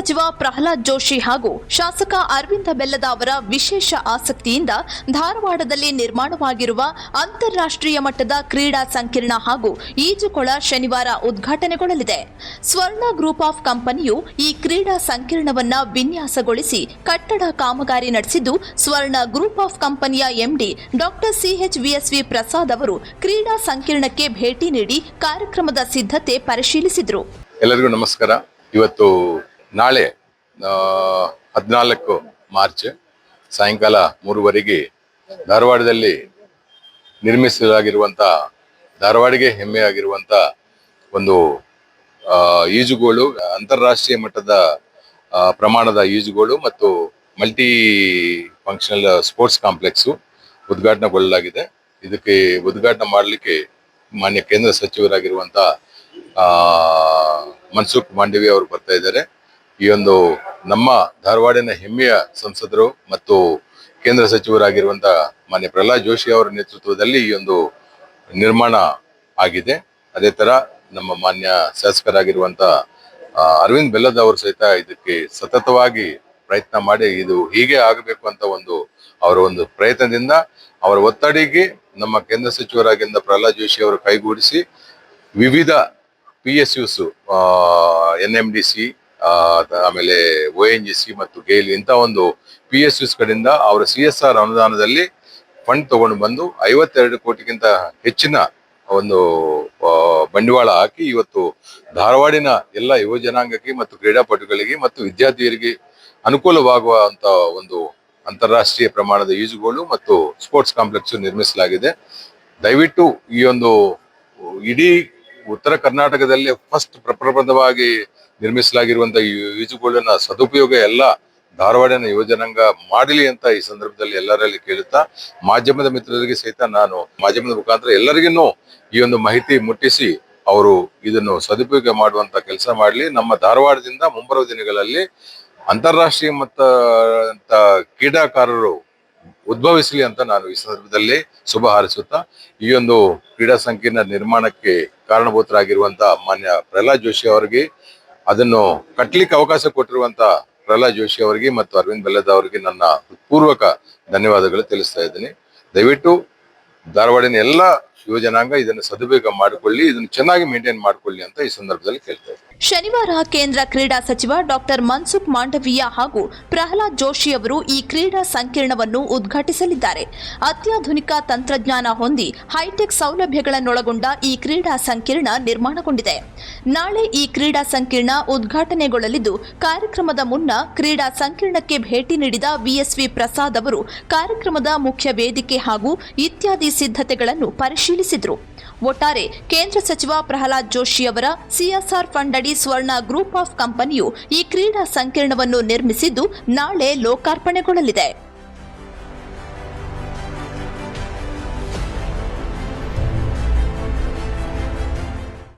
ಸಚಿವ ಪ್ರಹ್ಲಾದ್ ಜೋಶಿ ಹಾಗೂ ಶಾಸಕ ಅರವಿಂದ ಬೆಲ್ಲದ ಅವರ ವಿಶೇಷ ಆಸಕ್ತಿಯಿಂದ ಧಾರವಾಡದಲ್ಲಿ ನಿರ್ಮಾಣವಾಗಿರುವ ಅಂತಾರಾಷ್ಟ್ರೀಯ ಮಟ್ಟದ ಕ್ರೀಡಾ ಸಂಕೀರ್ಣ ಹಾಗೂ ಈಜುಕೊಳ ಶನಿವಾರ ಉದ್ಘಾಟನೆಗೊಳ್ಳಲಿದೆ. ಸ್ವರ್ಣ ಗ್ರೂಪ್ ಆಫ್ ಕಂಪನಿಯು ಈ ಕ್ರೀಡಾ ಸಂಕೀರ್ಣವನ್ನ ವಿನ್ಯಾಸಗೊಳಿಸಿ ಕಟ್ಟಡ ಕಾಮಗಾರಿ ನಡೆಸಿದ್ದು, ಸ್ವರ್ಣ ಗ್ರೂಪ್ ಆಫ್ ಕಂಪನಿಯ ಎಂಡಿ ಡಾಕ್ಟರ್ CHVSV ಪ್ರಸಾದ್ ಅವರು ಕ್ರೀಡಾ ಸಂಕೀರ್ಣಕ್ಕೆ ಭೇಟಿ ನೀಡಿ ಕಾರ್ಯಕ್ರಮದ ಸಿದ್ಧತೆ ಪರಿಶೀಲಿಸಿದರು. ಎಲ್ಲರಿಗೂ ನಮಸ್ಕಾರ. ಇವತ್ತು ನಾಳೆ 14 ಮಾರ್ಚ್ ಸಾಯಂಕಾಲ 3:15 ಧಾರವಾಡದಲ್ಲಿ ನಿರ್ಮಿಸಲಾಗಿರುವಂಥ ಧಾರವಾಡಿಗೆ ಹೆಮ್ಮೆಯಾಗಿರುವಂಥ ಒಂದು ಈಜುಗೋಳು, ಅಂತಾರಾಷ್ಟ್ರೀಯ ಮಟ್ಟದ ಪ್ರಮಾಣದ ಈಜುಗೋಳು ಮತ್ತು ಮಲ್ಟಿ ಫಂಕ್ಷನಲ್ ಸ್ಪೋರ್ಟ್ಸ್ ಕಾಂಪ್ಲೆಕ್ಸು ಉದ್ಘಾಟನೆಗೊಳ್ಳಲಾಗಿದೆ. ಇದಕ್ಕೆ ಉದ್ಘಾಟನೆ ಮಾಡಲಿಕ್ಕೆ ಮಾನ್ಯ ಕೇಂದ್ರ ಸಚಿವರಾಗಿರುವಂಥ ಮನ್ಸುಖ್ ಮಾಂಡವಿಯಾ ಅವರು ಬರ್ತಾ ಇದ್ದಾರೆ. ಈ ಒಂದು ನಮ್ಮ ಧಾರವಾಡಿನ ಹೆಮ್ಮೆಯ ಸಂಸದರು ಮತ್ತು ಕೇಂದ್ರ ಸಚಿವರಾಗಿರುವಂಥ ಮಾನ್ಯ ಪ್ರಹ್ಲಾದ್ ಜೋಶಿ ಅವರ ನೇತೃತ್ವದಲ್ಲಿ ಈ ಒಂದು ನಿರ್ಮಾಣ ಆಗಿದೆ. ಅದೇ ತರ ನಮ್ಮ ಮಾನ್ಯ ಶಾಸಕರಾಗಿರುವಂಥ ಅರವಿಂದ್ ಬೆಲ್ಲದ ಅವರು ಸಹಿತ ಇದಕ್ಕೆ ಸತತವಾಗಿ ಪ್ರಯತ್ನ ಮಾಡಿ ಇದು ಹೀಗೆ ಆಗಬೇಕು ಅಂತ ಅವರ ಒಂದು ಪ್ರಯತ್ನದಿಂದ ಅವರ ಒತ್ತಡಿಗೆ ನಮ್ಮ ಕೇಂದ್ರ ಸಚಿವರಾಗಿದ್ದ ಪ್ರಹ್ಲಾದ್ ಜೋಶಿ ಅವರು ಕೈಗೂಡಿಸಿ ವಿವಿಧ PSUs, NMDC, ಆಮೇಲೆ ONGC ಮತ್ತು ಗೇಲ್ ಇಂಥ ಒಂದು PSUs ಕಡೆಯಿಂದ ಅವರ CSR ಅನುದಾನದಲ್ಲಿ ಫಂಡ್ ತಗೊಂಡು ಬಂದು 52 ಕೋಟಿಗಿಂತ ಹೆಚ್ಚಿನ ಒಂದು ಬಂಡವಾಳ ಹಾಕಿ ಇವತ್ತು ಧಾರವಾಡಿನ ಎಲ್ಲ ಯುವ ಜನಾಂಗಕ್ಕೆ ಮತ್ತು ಕ್ರೀಡಾಪಟುಗಳಿಗೆ ಮತ್ತು ವಿದ್ಯಾರ್ಥಿಯರಿಗೆ ಅನುಕೂಲವಾಗುವಂತ ಒಂದು ಅಂತಾರಾಷ್ಟ್ರೀಯ ಪ್ರಮಾಣದ ಈಜುಗೋಳು ಮತ್ತು ಸ್ಪೋರ್ಟ್ಸ್ ಕಾಂಪ್ಲೆಕ್ಸ್ ನಿರ್ಮಿಸಲಾಗಿದೆ. ದಯವಿಟ್ಟು ಈ ಒಂದು ಇಡೀ ಉತ್ತರ ಕರ್ನಾಟಕದಲ್ಲಿ ಫಸ್ಟ್ ಪ್ರಪ್ರಥಮವಾಗಿ ನಿರ್ಮಿಸಲಾಗಿರುವಂತಹ ಈ ಈಜುಗೋಳಿನ ಸದುಪಯೋಗ ಎಲ್ಲ ಧಾರವಾಡಿನ ಯುವಜನಾಂಗ ಮಾಡಲಿ ಅಂತ ಈ ಸಂದರ್ಭದಲ್ಲಿ ಎಲ್ಲರಲ್ಲಿ ಕೇಳುತ್ತಾ, ಮಾಧ್ಯಮದ ಮಿತ್ರರಿಗೆ ಸಹಿತ ನಾನು ಮಾಧ್ಯಮದ ಮುಖಾಂತರ ಎಲ್ಲರಿಗೂ ಈ ಒಂದು ಮಾಹಿತಿ ಮುಟ್ಟಿಸಿ ಅವರು ಇದನ್ನು ಸದುಪಯೋಗ ಮಾಡುವಂತ ಕೆಲಸ ಮಾಡಲಿ. ನಮ್ಮ ಧಾರವಾಡದಿಂದ ಮುಂಬರುವ ದಿನಗಳಲ್ಲಿ ಅಂತಾರಾಷ್ಟ್ರೀಯ ಮಟ್ಟ ಕ್ರೀಡಾಕಾರರು ಉದ್ಭವಿಸಲಿ ಅಂತ ನಾನು ಈ ಸಂದರ್ಭದಲ್ಲಿ ಶುಭ ಹಾರೈಸುತ್ತಾ, ಈ ಒಂದು ಕ್ರೀಡಾ ಸಂಕೀರ್ಣ ನಿರ್ಮಾಣಕ್ಕೆ ಕಾರಣಭೂತರಾಗಿರುವಂತ ಮಾನ್ಯ ಪ್ರಹ್ಲಾದ್ ಜೋಶಿ ಅವರಿಗೆ, ಅದನ್ನು ಕಟ್ಟಲಿಕ್ಕೆ ಅವಕಾಶ ಕೊಟ್ಟಿರುವಂತ ಪ್ರಹ್ಲಾದ್ ಜೋಶಿ ಅವರಿಗೆ ಮತ್ತು ಅರವಿಂದ್ ಬೆಲ್ಲದ ಅವರಿಗೆ ನನ್ನ ಪೂರ್ವಕ ಧನ್ಯವಾದಗಳು ತಿಳಿಸ್ತಾ ಇದ್ದೀನಿ. ದಯವಿಟ್ಟು ಧಾರವಾಡಿನ ಎಲ್ಲ ಯುವ ಜನಾಂಗ ಇದನ್ನು ಸದುಪಯೋಗ ಮಾಡಿಕೊಳ್ಳಿ, ಇದನ್ನು ಚೆನ್ನಾಗಿ ಮೇಂಟೈನ್ ಮಾಡಿಕೊಳ್ಳಿ ಅಂತ ಈ ಸಂದರ್ಭದಲ್ಲಿ ಕೇಳ್ತಾ ಇದ್ದೀನಿ. ಶನಿವಾರ ಕೇಂದ್ರ ಕ್ರೀಡಾ ಸಚಿವ ಡಾಕ್ಟರ್ ಮನ್ಸುಖ್ ಮಾಂಡವಿಯಾ ಹಾಗೂ ಪ್ರಹ್ಲಾದ್ ಜೋಶಿ ಅವರು ಈ ಕ್ರೀಡಾ ಸಂಕೀರ್ಣವನ್ನು ಉದ್ಘಾಟಿಸಲಿದ್ದಾರೆ. ಅತ್ಯಾಧುನಿಕ ತಂತ್ರಜ್ಞಾನ ಹೊಂದಿ ಹೈಟೆಕ್ ಸೌಲಭ್ಯಗಳನ್ನೊಳಗೊಂಡ ಈ ಕ್ರೀಡಾ ಸಂಕೀರ್ಣ ನಿರ್ಮಾಣಗೊಂಡಿದೆ. ನಾಳೆ ಈ ಕ್ರೀಡಾ ಸಂಕೀರ್ಣ ಉದ್ಘಾಟನೆಗೊಳ್ಳಲಿದ್ದು, ಕಾರ್ಯಕ್ರಮದ ಮುನ್ನ ಕ್ರೀಡಾ ಸಂಕೀರ್ಣಕ್ಕೆ ಭೇಟಿ ನೀಡಿದ VSV ಪ್ರಸಾದ್ ಅವರು ಕಾರ್ಯಕ್ರಮದ ಮುಖ್ಯ ವೇದಿಕೆ ಹಾಗೂ ಇತ್ಯಾದಿ ಸಿದ್ಧತೆಗಳನ್ನು ಪರಿಶೀಲಿಸಿದರು. ಒಟ್ಟಾರೆ ಕೇಂದ್ರ ಸಚಿವ ಪ್ರಹ್ಲಾದ್ ಜೋಶಿ ಅವರ CSR ಫಂಡ್ ಅಡಿ ಸ್ವರ್ಣ ಗ್ರೂಪ್ ಆಫ್ ಕಂಪನಿಯು ಈ ಕ್ರೀಡಾ ಸಂಕೀರ್ಣವನ್ನು ನಿರ್ಮಿಸಿದ್ದು, ನಾಳೆ ಲೋಕಾರ್ಪಣೆಗೊಳ್ಳಲಿದೆ.